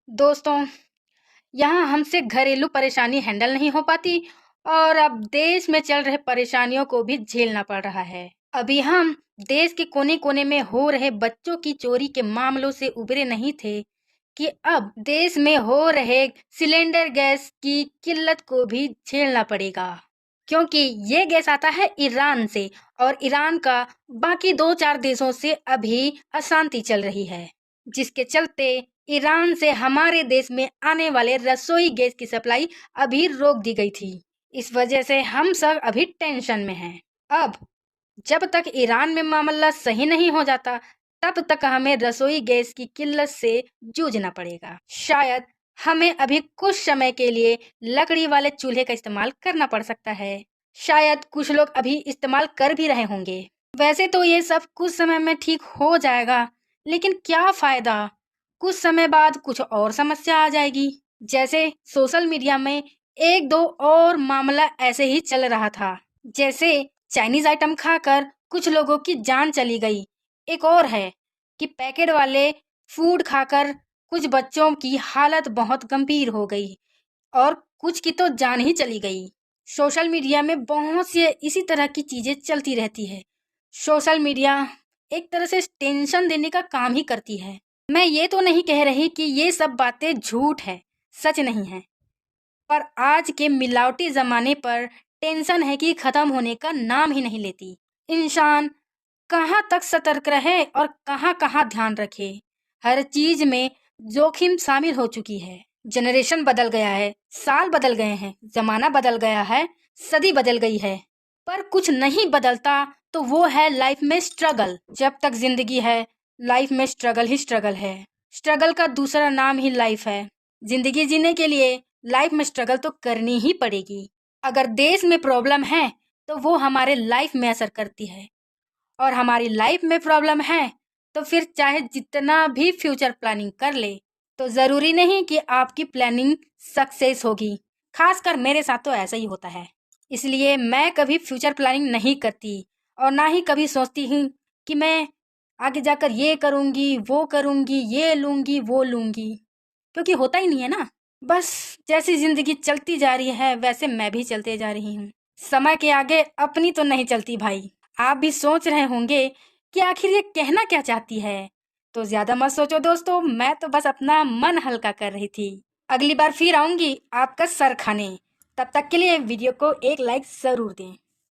दोस्तों, यहाँ हमसे घरेलू परेशानी हैंडल नहीं हो पाती और अब देश में चल रहे परेशानियों को भी झेलना पड़ रहा है। अभी हम देश के कोने-कोने में हो रहे बच्चों की चोरी के मामलों से उबरे नहीं थे कि अब देश में हो रहे सिलेंडर गैस की किल्लत को भी झेलना पड़ेगा। क्योंकि ये गैस आता है ईरान से और ईरान का बाकी 2-4 देशों से अभी अशांति चल रही है, जिसके चलते ईरान से हमारे देश में आने वाले रसोई गैस की सप्लाई अभी रोक दी गई थी। इस वजह से हम सब अभी टेंशन में हैं। अब जब तक ईरान में मामला सही नहीं हो जाता, तब तक हमें रसोई गैस की किल्लत से जूझना पड़ेगा। शायद हमें अभी कुछ समय के लिए लकड़ी वाले चूल्हे का इस्तेमाल करना पड़ सकता है। शायद कुछ लोग अभी इस्तेमाल कर भी रहे होंगे। वैसे तो ये सब कुछ समय में ठीक हो जाएगा, लेकिन क्या फायदा? कुछ समय बाद कुछ और समस्या आ जाएगी। जैसे सोशल मीडिया में एक दो और मामला ऐसे ही चल रहा था। जैसे चाइनीज आइटम खाकर कुछ लोगों की जान चली गई। एक और है कि पैकेट वाले फूड खाकर कुछ बच्चों की हालत बहुत गंभीर हो गई और कुछ की तो जान ही चली गई। सोशल मीडिया में बहुत सी इसी तरह की चीजें चलती रहती है। सोशल मीडिया एक तरह से टेंशन देने का काम ही करती है। मैं ये तो नहीं कह रही कि ये सब बातें झूठ है, सच नहीं है, पर आज के मिलावटी जमाने पर टेंशन है कि खत्म होने का नाम ही नहीं लेती। इंसान कहाँ तक सतर्क रहे और कहाँ कहाँ ध्यान रखे, हर चीज में जोखिम शामिल हो चुकी है। जनरेशन बदल गया है, साल बदल गए हैं, जमाना बदल गया है, सदी बदल गई है, पर कुछ नहीं बदलता तो वो है लाइफ में स्ट्रगल। जब तक जिंदगी है, लाइफ में स्ट्रगल ही स्ट्रगल है। स्ट्रगल का दूसरा नाम ही लाइफ है। जिंदगी जीने के लिए लाइफ में स्ट्रगल तो करनी ही पड़ेगी। अगर देश में प्रॉब्लम है तो वो हमारे लाइफ में असर करती है, और हमारी लाइफ में प्रॉब्लम है तो फिर चाहे जितना भी फ्यूचर प्लानिंग कर ले तो ज़रूरी नहीं कि आपकी प्लानिंग सक्सेस होगी। खासकर मेरे साथ तो ऐसा ही होता है। इसलिए मैं कभी फ्यूचर प्लानिंग नहीं करती और ना ही कभी सोचती हूँ कि मैं आगे जाकर ये करूँगी, वो करूँगी, ये लूँगी, वो लूँगी, क्योंकि होता ही नहीं है ना। बस जैसी ज़िंदगी चलती जा रही है वैसे मैं भी चलते जा रही हूँ। समय के आगे अपनी तो नहीं चलती भाई। आप भी सोच रहे होंगे कि आखिर ये कहना क्या चाहती है, तो ज्यादा मत सोचो दोस्तों, मैं तो बस अपना मन हल्का कर रही थी। अगली बार फिर आऊंगी आपका सर खाने। तब तक के लिए वीडियो को एक लाइक जरूर दें।